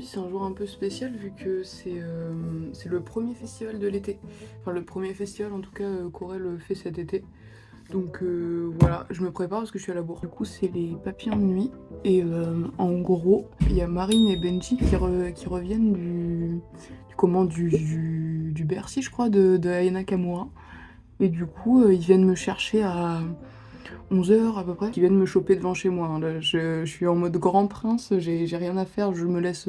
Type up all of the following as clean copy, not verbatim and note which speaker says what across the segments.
Speaker 1: Aujourd'hui c'est un jour un peu spécial vu que c'est le premier festival de l'été. Enfin le premier festival en tout cas qu'Aurel fait cet été. Donc voilà, je me prépare parce que je suis à la bourre. Du coup c'est les papillons de nuit et en gros il y a Marine et Benji qui reviennent du Bercy je crois de Aya Nakamura. Et du coup ils viennent me chercher à 11h à peu près, qui viennent me choper devant chez moi. Là, je suis en mode grand prince, j'ai rien à faire, je me laisse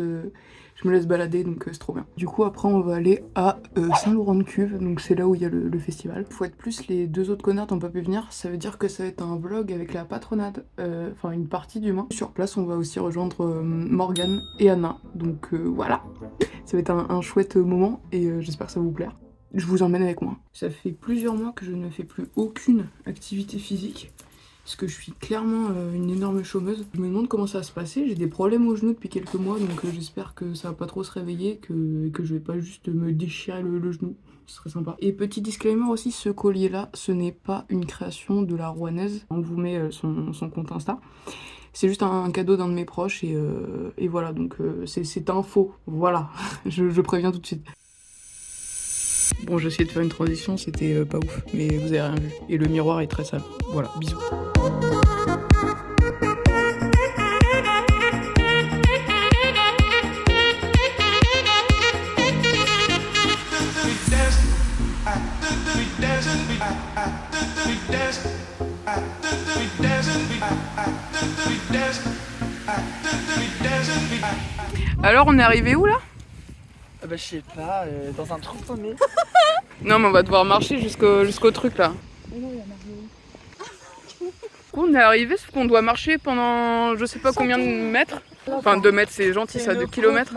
Speaker 1: balader, donc c'est trop bien. Du coup, après, on va aller à Saint-Laurent-de-Cuve, donc c'est là où il y a le festival. Faut être plus, les deux autres connards n'ont pas pu venir, ça veut dire que ça va être un vlog avec la patronade, enfin une partie du moins. Sur place, on va aussi rejoindre Morgane et Anna, donc voilà. Ça va être un chouette moment et j'espère que ça va vous plaire. Je vous emmène avec moi. Ça fait plusieurs mois que je ne fais plus aucune activité physique. Parce que je suis clairement une énorme chômeuse. Je me demande comment ça va se passer. J'ai des problèmes au genou depuis quelques mois, donc j'espère que ça va pas trop se réveiller, que je vais pas juste me déchirer le genou. Ce serait sympa. Et petit disclaimer aussi, ce collier-là, ce n'est pas une création de la Rouennaise. On vous met son compte Insta. C'est juste un cadeau d'un de mes proches et voilà, donc c'est un faux. Voilà, je préviens tout de suite. Bon, j'ai essayé de faire une transition, c'était pas ouf, mais vous avez rien vu. Et le miroir est très sale. Voilà, bisous. Alors, on est arrivé où là ?
Speaker 2: Bah je sais pas, dans un trou paumé.
Speaker 1: Non mais on va devoir marcher jusqu'au truc là. On est arrivé, sauf qu'on doit marcher pendant je sais pas combien de mètres. Enfin 2 mètres c'est gentil ça, 2 kilomètres.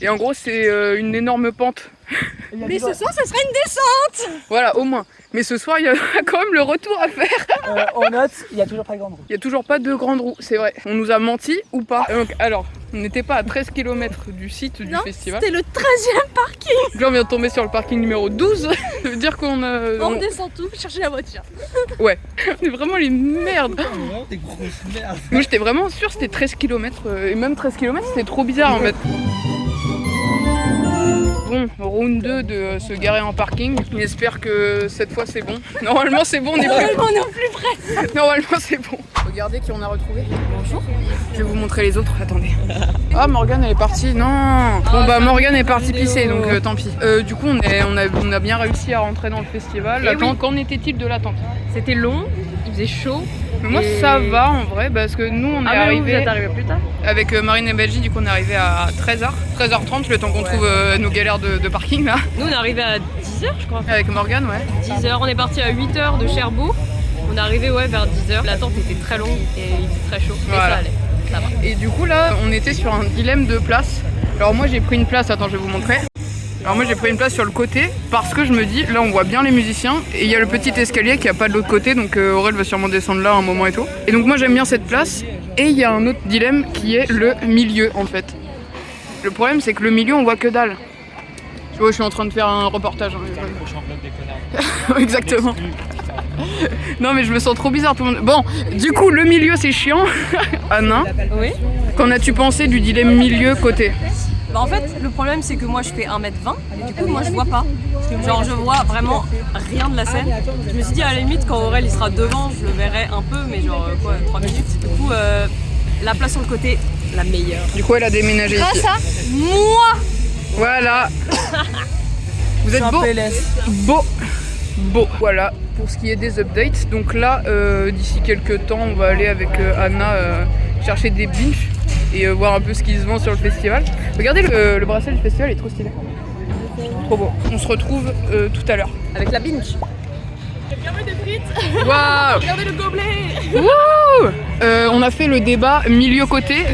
Speaker 1: Et en gros c'est une énorme pente.
Speaker 3: Mais ce soir ça sera une descente.
Speaker 1: Voilà au moins. Mais ce soir il y a quand même le retour à faire.
Speaker 2: On note, il n'y a toujours pas de grande roue.
Speaker 1: Il y a toujours pas de grande roue, c'est vrai. On nous a menti ou pas. Donc alors, on n'était pas à 13 km du site du festival.
Speaker 3: C'était le 13e parking.
Speaker 1: Là on vient de tomber sur le parking numéro 12. Ça veut dire qu'on a...
Speaker 3: On descend tout, chercher la voiture.
Speaker 1: Ouais, on est vraiment les merdes.
Speaker 2: Vraiment des grosses merdes.
Speaker 1: Moi j'étais vraiment sûre que c'était 13 km. Et même 13 km c'était trop bizarre en fait. Bon, round 2 de se garer en parking. J'espère que cette fois c'est bon. Normalement c'est bon, on est prêt.
Speaker 3: Normalement on est au plus près.
Speaker 1: Normalement c'est bon. Regardez qui on a retrouvé. Bonjour. Je vais vous montrer les autres, attendez. Ah Morgane elle est partie, non. Bon bah Morgane est partie pisser donc tant pis. Du coup on a bien réussi à rentrer dans le festival. Attends, qu'en était-il de l'attente?
Speaker 3: C'était long, il faisait chaud.
Speaker 1: Mais moi ça va en vrai parce que nous on est arrivé.
Speaker 3: Vous êtes arrivé plus tard.
Speaker 1: Avec Marine et Benji, du coup on est arrivé à 13h30, le temps qu'on trouve nos galères de parking là.
Speaker 3: Nous on est arrivé à 10h je crois.
Speaker 1: Avec Morgane, ouais.
Speaker 3: 10h, on est parti à 8h de Cherbourg. On est arrivé vers 10h. L'attente était très longue et il faisait très chaud. Mais
Speaker 1: voilà.
Speaker 3: ça allait, ça va.
Speaker 1: Et du coup là on était sur un dilemme de place. Alors moi j'ai pris une place, attends je vais vous montrer. Alors moi j'ai pris une place sur le côté parce que je me dis, là on voit bien les musiciens et il y a le petit escalier qui a pas de l'autre côté, donc Aurel va sûrement descendre là un moment et tout. Et donc moi j'aime bien cette place et il y a un autre dilemme qui est le milieu en fait. Le problème c'est que le milieu on voit que dalle. Tu vois je suis en train de faire un reportage. Exactement. Non mais je me sens trop bizarre tout le monde. Bon, du coup le milieu c'est chiant. Anna,
Speaker 3: Oui.
Speaker 1: qu'en as-tu pensé du dilemme milieu-côté?
Speaker 3: Bah en fait le problème c'est que moi je fais 1m20 et du coup moi je vois pas. Genre je vois vraiment rien de la scène. Je me suis dit à la limite quand Aurel il sera devant je le verrai un peu mais genre 3 minutes. Du coup la place sur le côté, la meilleure.
Speaker 1: Du coup elle a déménagé ici.
Speaker 3: Grâce à moi.
Speaker 1: Voilà. Vous êtes beau. Beau. Voilà, pour ce qui est des updates. Donc là, d'ici quelques temps, on va aller avec Anna chercher des binges et voir un peu ce qui se vend sur le festival. Regardez le bracelet du festival, il est trop stylé. Trop beau. On se retrouve tout à l'heure.
Speaker 3: Avec la binge.
Speaker 4: J'ai bien vu des frites.
Speaker 1: Waouh.
Speaker 4: Regardez le gobelet.
Speaker 1: Wouh. On a fait le débat milieu-côté.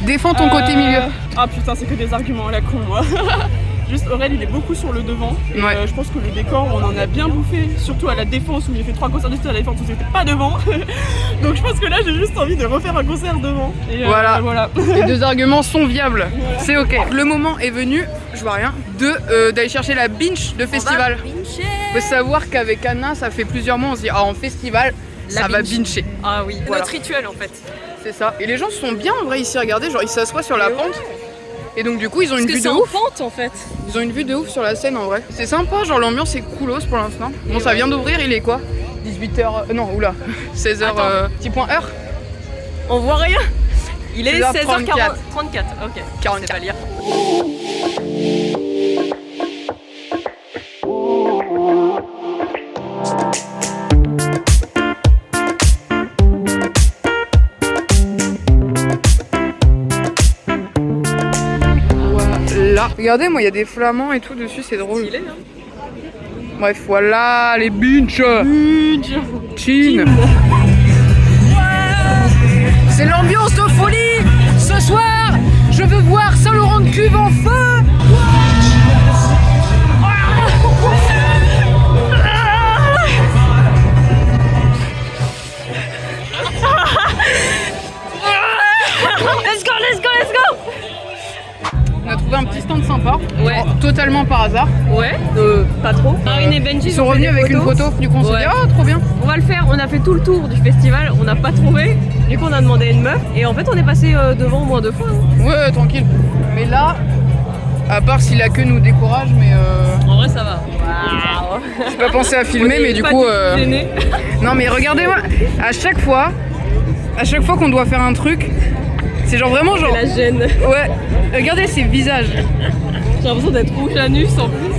Speaker 1: Défends ton côté milieu.
Speaker 4: Ah putain, c'est que des arguments à la con, moi. Juste Aurel, il est beaucoup sur le devant. Et
Speaker 1: Ouais.
Speaker 4: je pense que le décor, on en a bien bouffé. Surtout à la Défense, où il a fait 3 concerts de style à la Défense où c'était pas devant. Donc je pense que là, j'ai juste envie de refaire un concert devant. Et
Speaker 1: Voilà. Les deux arguments sont viables. C'est ok. Le moment est venu, je vois rien, d'aller chercher la binge de festival. Faut savoir qu'avec Anna, ça fait plusieurs mois, on se dit, en festival, ça va bincher.
Speaker 3: Ah oui, notre rituel en fait.
Speaker 1: C'est ça. Et les gens sont bien en vrai ici, regardez, genre ils s'assoient sur la pente. Et donc du coup ils ont une vue de ouf.
Speaker 3: pente en fait.
Speaker 1: Ils ont une vue de ouf sur la scène en vrai. C'est sympa, genre l'ambiance est coolos pour l'instant. Bon ça vient d'ouvrir, il est quoi 18h... non, oula, 16h... petit point heure.
Speaker 3: On voit rien. Il est
Speaker 1: 16h34.
Speaker 3: 16h34, ok.
Speaker 1: 44.
Speaker 3: C'est pas lire.
Speaker 1: Voilà. Regardez, moi il y a des flamands et tout dessus, c'est drôle.
Speaker 3: Il est, hein.
Speaker 1: Bref, voilà les binges. Chin. C'est l'ambiance de folie. Ce soir, je veux voir Saint-Laurent de Cuve en feu.
Speaker 3: Let's go, let's go, let's go.
Speaker 1: On a trouvé un petit stand sympa,
Speaker 3: Ouais.
Speaker 1: totalement par hasard.
Speaker 3: Ouais, pas trop. Marine et Benji
Speaker 1: Ils sont revenus avec une photo, du coup on s'est dit oh trop bien.
Speaker 3: On va le faire, on a fait tout le tour du festival, on n'a pas trouvé. Du coup on a demandé à une meuf et en fait on est passé devant au moins 2 fois. Hein.
Speaker 1: Ouais tranquille. Mais là, à part si la queue nous décourage, mais
Speaker 3: En vrai ça va. Waouh.
Speaker 1: j'ai pas pensé à filmer, mais du coup non mais regardez-moi, à chaque fois qu'on doit faire un truc, c'est genre vraiment genre...
Speaker 3: La gêne.
Speaker 1: Ouais, regardez ces visages.
Speaker 3: J'ai l'impression d'être rouge à nus en plus.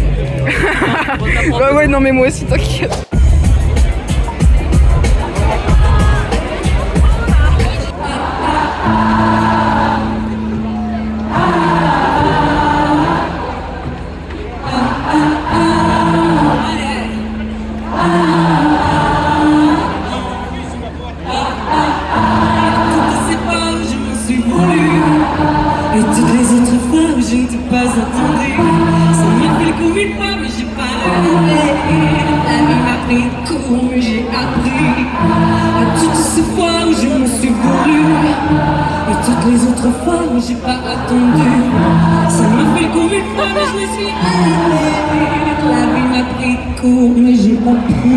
Speaker 1: Ouais non mais moi aussi t'inquiète.
Speaker 5: Et toutes les autres fois où je ne t'ai pas entendu, ça m'a fait comme une fois mais j'ai pas rêvé. La vie m'a pris de court mais j'ai appris. Et toutes ces fois où je me suis voulu, et toutes les autres fois où j'ai pas attendu, ça m'a fait comme une fois mais je me suis rêvé. La vie m'a pris de court mais j'ai appris.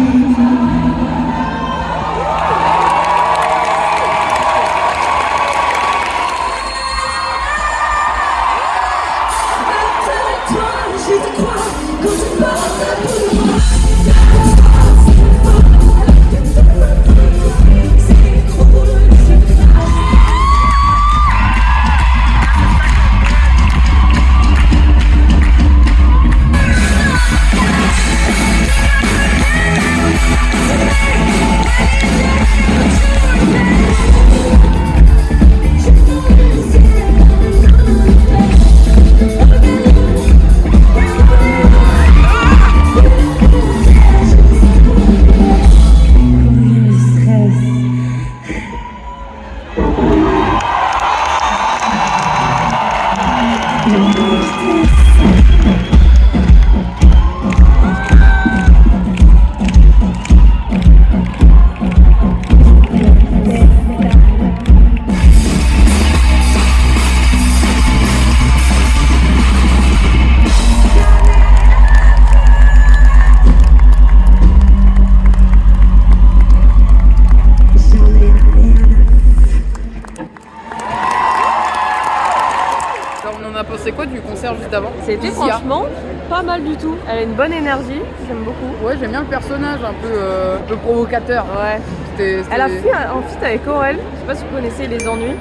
Speaker 1: pensé quoi du concert juste avant?
Speaker 3: C'était franchement pas mal du tout. Elle a une bonne énergie, j'aime beaucoup.
Speaker 1: Ouais, j'aime bien le personnage un peu provocateur.
Speaker 3: Ouais. Elle a fait un feat avec Aurel. Je sais pas si vous connaissez Les Ennuis.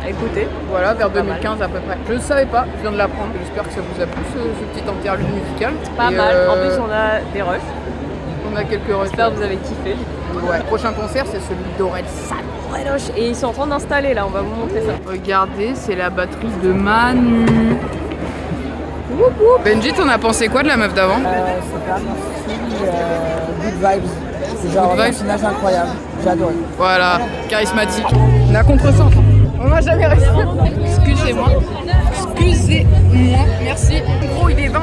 Speaker 3: À écouter.
Speaker 1: Voilà, vers 2015 à peu près. Je ne savais pas, je viens de l'apprendre. J'espère que ça vous a plu ce petit interlude musical.
Speaker 3: Pas mal. En plus, on a des rushs.
Speaker 1: On a quelques rushs.
Speaker 3: J'espère que vous avez kiffé.
Speaker 1: Ouais. Le prochain concert, c'est celui d'Aurel San.
Speaker 3: Et ils sont en train d'installer là, on va vous montrer ça.
Speaker 1: Regardez, c'est la batterie de Manu. Benji, t'en as pensé quoi de la meuf d'avant?
Speaker 2: C'est vraiment style, good vibes. C'est genre un personnage incroyable, j'ai adoré.
Speaker 1: Voilà, charismatique. On a contresens. On m'a jamais resté. Excusez-moi. Excusez-moi, merci. En gros, il est 20h13.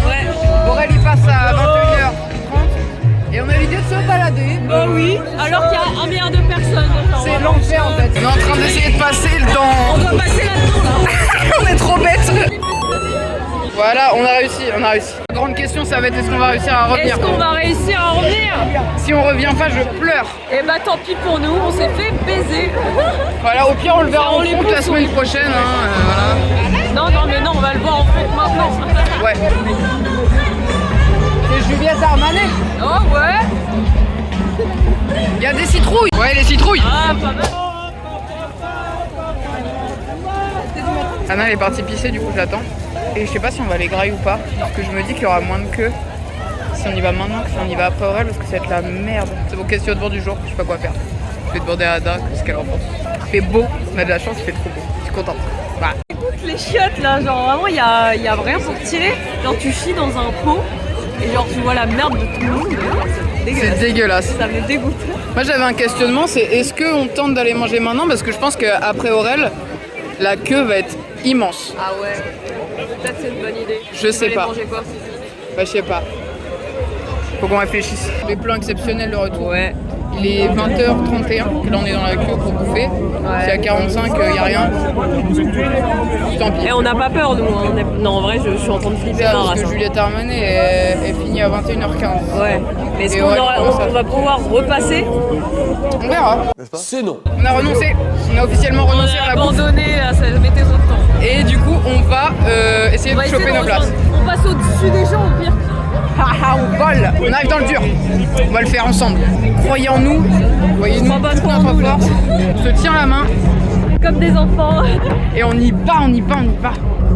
Speaker 3: Ouais.
Speaker 1: Aurel, il passe à 21h30. Et on a l'idée de se balader.
Speaker 3: Bah oui, alors qu'il y a 1 milliard de personnes.
Speaker 1: C'est l'enfer en fait. On est en train d'essayer de passer le temps.
Speaker 3: On doit passer là-dedans là.
Speaker 1: On est trop bêtes. Voilà, on a réussi. La grande question, ça va être est-ce qu'on va réussir à revenir?
Speaker 3: Est-ce qu'on va réussir à revenir?
Speaker 1: Si on revient pas, je pleure.
Speaker 3: Et bah tant pis pour nous, on s'est fait baiser.
Speaker 1: Voilà, au pire, on le verra en
Speaker 3: les
Speaker 1: compte la semaine prochaine. Voilà.
Speaker 3: Non, mais non, on va le voir en compte maintenant.
Speaker 1: Ouais. C'est Juliette Armanet.
Speaker 3: Oh ouais.
Speaker 1: Il y a des citrouilles. Ouais, les citrouilles.
Speaker 3: Ah, pas mal.
Speaker 1: Anna elle est partie pisser, du coup j'attends. Et je sais pas si on va les grailler ou pas. Parce que je me dis qu'il y aura moins de queue si on y va maintenant que si on y va après Aurel, parce que ça va être la merde. C'est mon questionnement du jour, je sais pas quoi faire. Je vais demander à Ada ce qu'elle en pense. Il fait beau, on a de la chance, il fait trop beau. Je suis contente. Voilà.
Speaker 3: Écoute les chiottes là, genre vraiment y a rien pour tirer. Genre tu chies dans un pot et genre tu vois la merde de tout le monde.
Speaker 1: C'est dégueulasse.
Speaker 3: Ça me dégoûte.
Speaker 1: Moi j'avais un questionnement, c'est est-ce qu'on tente d'aller manger maintenant? Parce que je pense qu'après Aurel, la queue va être immense.
Speaker 3: Ah ouais, peut-être c'est une bonne idée.
Speaker 1: Je sais pas.
Speaker 3: Manger quoi?
Speaker 1: Bah je sais pas. Faut qu'on réfléchisse. Les plans exceptionnels de retour.
Speaker 3: Ouais.
Speaker 1: Il est 20h31, que là on est dans la queue pour bouffer.
Speaker 3: Ouais.
Speaker 1: Si à 45, y a rien. Tant pis.
Speaker 3: Et on n'a pas peur nous. Hein. Non en vrai je suis en train de flipper
Speaker 1: Ça,
Speaker 3: ma
Speaker 1: parce
Speaker 3: race.
Speaker 1: que Juliette Armanet est finie à 21h15.
Speaker 3: Ouais. Mais est-ce
Speaker 1: Et
Speaker 3: qu'on
Speaker 1: ouais,
Speaker 3: on va pouvoir repasser?
Speaker 1: On verra.
Speaker 6: C'est non.
Speaker 1: On a renoncé. On a officiellement
Speaker 3: On
Speaker 1: renoncé
Speaker 3: a
Speaker 1: à la bouffe.
Speaker 3: abandonné à cette météo de temps.
Speaker 1: Et du coup, on va essayer de choper nos places.
Speaker 3: On passe au-dessus des gens au pire.
Speaker 1: Haha, on vole. On arrive dans le dur. On va le faire ensemble. Croyez en nous. Voyez-nous
Speaker 3: crois pas
Speaker 1: toute
Speaker 3: trop en
Speaker 1: notre
Speaker 3: nous, là.
Speaker 1: force. On se tient la main
Speaker 3: Comme des enfants.
Speaker 1: et on y va.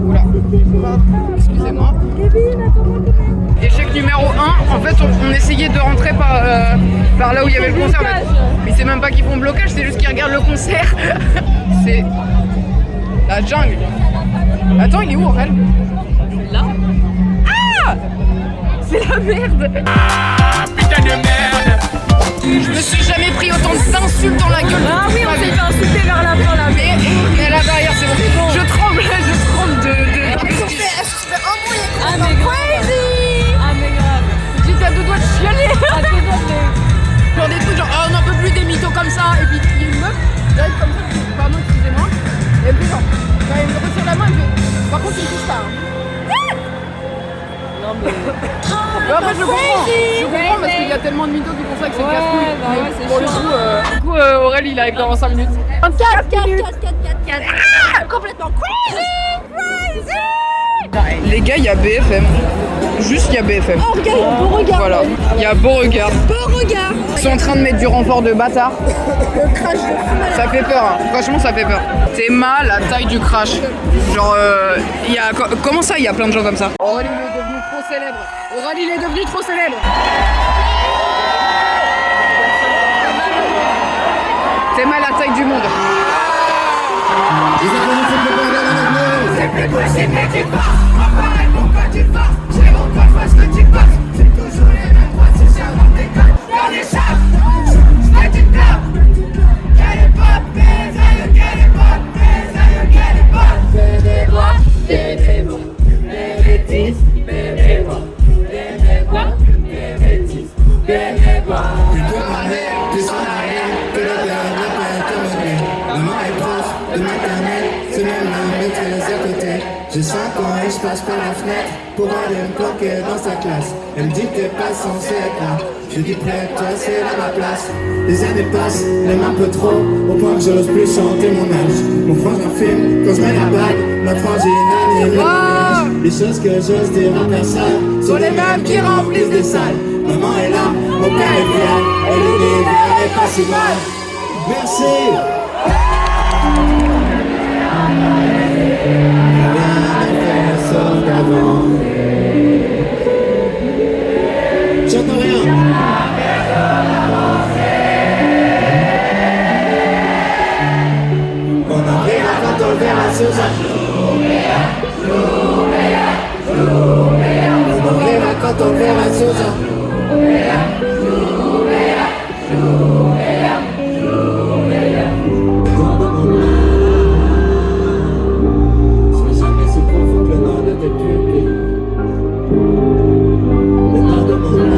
Speaker 1: Oula. Excusez-moi. Échec numéro 1. En fait, on essayait de rentrer par là où il y avait le concert. Mais c'est même pas qu'ils font blocage, c'est juste qu'ils regardent le concert. C'est la jungle. Attends, il est où Aurel?
Speaker 3: Là.
Speaker 1: Ah! C'est la merde.
Speaker 6: Putain de merde.
Speaker 1: Je me suis jamais pris autant d'insultes dans la gueule.
Speaker 3: Ah oui, on s'est fait insulter vers la fin là.
Speaker 1: Mais là derrière, c'est bon. Je tremble de.
Speaker 3: Ah mais crazy. Ah mais grave.
Speaker 1: J'étais à deux doigts de chialer.
Speaker 3: Ah t'es drôle mais.
Speaker 1: Genre des trucs genre oh, on n'en peut plus des mythos comme ça. Et puis il y a une meuf, j'arrive comme ça, pardon, excusez-moi. Et puis genre, quand elle me retire la main, elle fait par contre, tu me touches pas. Hein.
Speaker 3: Non mais.
Speaker 1: Mais après, je comprends parce qu'il y a tellement de mythos qui font ça que c'est casse-couille.
Speaker 3: bah
Speaker 1: Mais
Speaker 3: ouais, c'est
Speaker 1: pour le
Speaker 3: chiant.
Speaker 1: coup, Aurel il arrive dans 5 minutes.
Speaker 7: 4 minutes. Complètement crazy.
Speaker 1: Les gars, il y a BFM. Juste il y a BFM.
Speaker 7: Oh, regarde, beau regard.
Speaker 1: Voilà, il y a Beauregard.
Speaker 7: Beau regard.
Speaker 1: Ils sont en train de mettre du renfort de bâtard.
Speaker 7: Le crash de fou.
Speaker 1: Ça fait peur, hein. Franchement ça fait peur. C'est mal la taille du crash. Genre, il y a... Comment ça, il y a plein de gens comme ça? Aurélie il est devenu trop célèbre. Aurélie il est devenu trop célèbre. C'est mal la taille du monde.
Speaker 8: J'ai 5 ans et je passe par la fenêtre pour aller me planquer dans sa classe. Elle me dit que t'es pas censé être là. Je dis prêt, toi c'est là ma place. Les années passent, même un peu trop, au point que j'ose plus chanter mon âge. Mon frangin filme quand je mets la bague, ma frangine anime le mariage. Les choses que j'ose dire à personne sont les mêmes qui remplissent des salles. Maman est là, mon père est fier, et l'univers est pas si mal. Merci. J'entends rien. On en verra quand on le verra sur ça. On en verra quand on le verra sur ça. Sois jamais si profond que le nord de tes pupilles. Le nord de mon âme.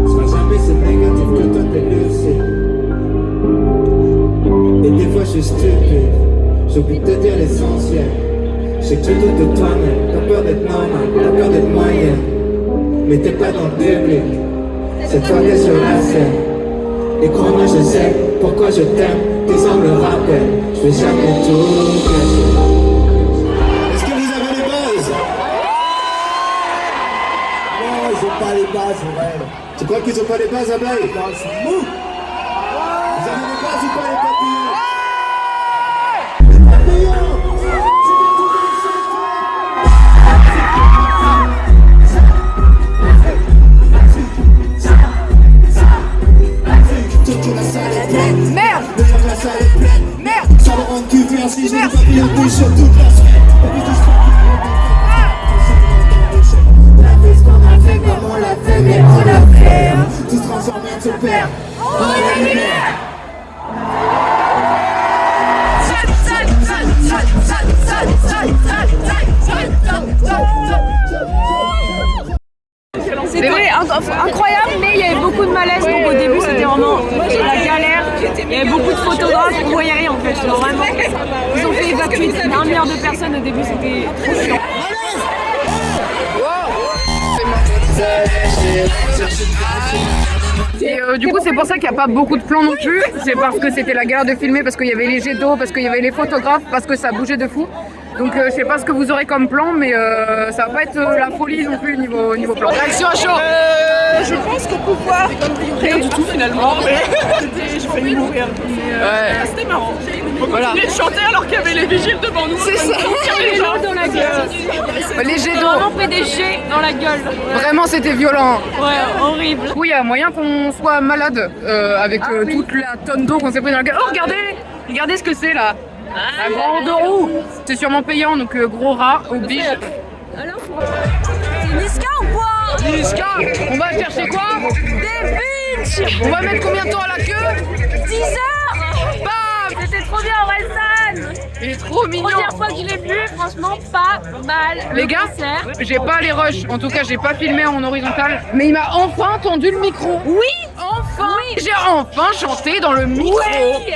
Speaker 8: Sois jamais si négatif que toi t'es lucide. Et des fois je suis stupide. J'oublie de te dire l'essentiel. Je sais que tu normal, t'as peur d'être moyenne. Mais t'es pas dans le public. Cette fois t'es sur la scène. Et crois-moi, je sais pourquoi je t'aime. Tes ongles me rappellent. Je vais jamais tout cacher. Est-ce que vous avez les bases?
Speaker 2: Non, ils ont pas les bases, ouais.
Speaker 8: Tu crois qu'ils ont pas les bases, Abaye?
Speaker 2: Ils sont mous.
Speaker 8: Vous avez les bases ou pas, les papillons? Les papillons! Toute la salle est pleine. Merde! D'ailleurs, la salle est pleine. Merde! Ça me rend cul, ainsi j'ai des papillons bouche sur toute la semaine. Et puis touche pas. La fête qu'on a fait comme on l'a fait, mais on l'a fait. Tout se transforme et se perd. Oh la lumière!
Speaker 3: C'était incroyable, mais il y avait beaucoup de malaise, donc au début c'était vraiment la galère. Il y avait beaucoup de photographes, on voyait rien en fait. Genre, vraiment, ils ont fait évacuer 1 milliard de personnes au début, c'était trop chiant.
Speaker 9: Et du coup c'est pour ça qu'il n'y a pas beaucoup de plans non plus, c'est parce que c'était la galère de filmer, parce qu'il y avait les jets d'eau, parce qu'il y avait les photographes, parce que ça bougeait de fou. Donc je sais pas ce que vous aurez comme plan, mais ça va pas être la folie non plus niveau plan. Réaction à chaud.
Speaker 4: Je pense qu'on peut voir rien du tout finalement, mais j'ai failli mourir. C'était marrant.
Speaker 9: Voilà.
Speaker 4: On chantait alors qu'il y avait les vigiles devant nous.
Speaker 9: C'est ça.
Speaker 3: Il y avait les gens dans la gueule.
Speaker 9: Les jets
Speaker 3: J'ai
Speaker 9: d'eau.
Speaker 3: vraiment fait des jets dans la gueule.
Speaker 9: Vraiment c'était violent.
Speaker 3: Ouais, horrible.
Speaker 9: Du coup il y a moyen qu'on soit malade avec toute la tonne d'eau qu'on s'est pris dans la gueule. Oh regardez ce que c'est là. Un grand de roue. C'est sûrement payant, donc gros rat au biche.
Speaker 3: C'est Niska ou quoi?
Speaker 9: Niska, on va chercher quoi?
Speaker 3: Des bitches.
Speaker 9: On va mettre combien de temps à la queue?
Speaker 3: 10 heures.
Speaker 9: Bam!
Speaker 3: C'était trop bien, Orelsan.
Speaker 9: Il est trop mignon.
Speaker 3: Première fois que je l'ai vu, franchement pas mal.
Speaker 9: Les gars, j'ai pas les rushs, en tout cas j'ai pas filmé en horizontal, mais il m'a enfin tendu le micro.
Speaker 3: Oui.
Speaker 9: Enfin, j'ai enfin chanté dans le micro.
Speaker 3: Oui.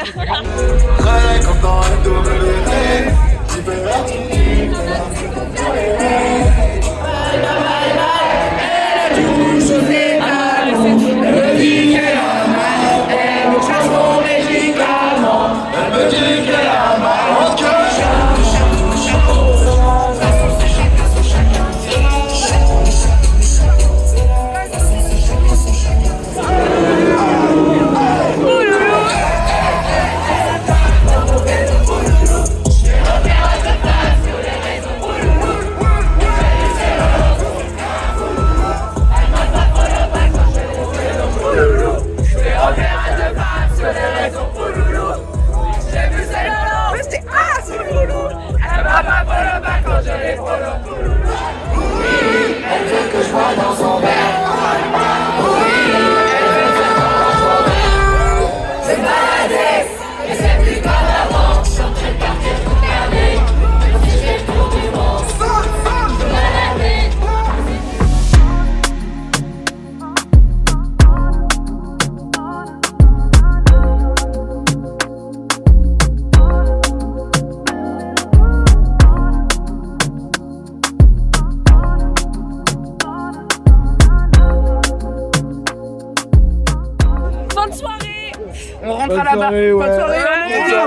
Speaker 9: On rentre à la barre.
Speaker 2: soirée, ouais.
Speaker 9: Bonne soirée,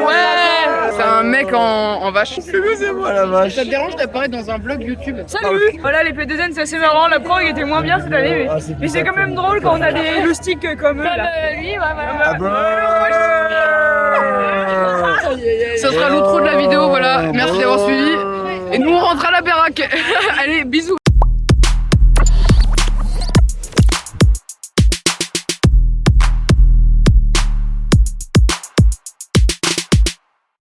Speaker 9: ouais. C'est un mec en vache.
Speaker 2: C'est moi la vache.
Speaker 9: Ça te dérange d'apparaître dans un vlog YouTube?
Speaker 3: Salut. Voilà, les P2N c'est assez marrant. La pro il était moins bien cette année, mais c'est quand même drôle quand on a des loustiques comme eux là. Lui, ouais,
Speaker 9: Ça sera l'outro de la vidéo, voilà. Merci d'avoir suivi. Et nous on rentre à la baraque. Allez, bisous.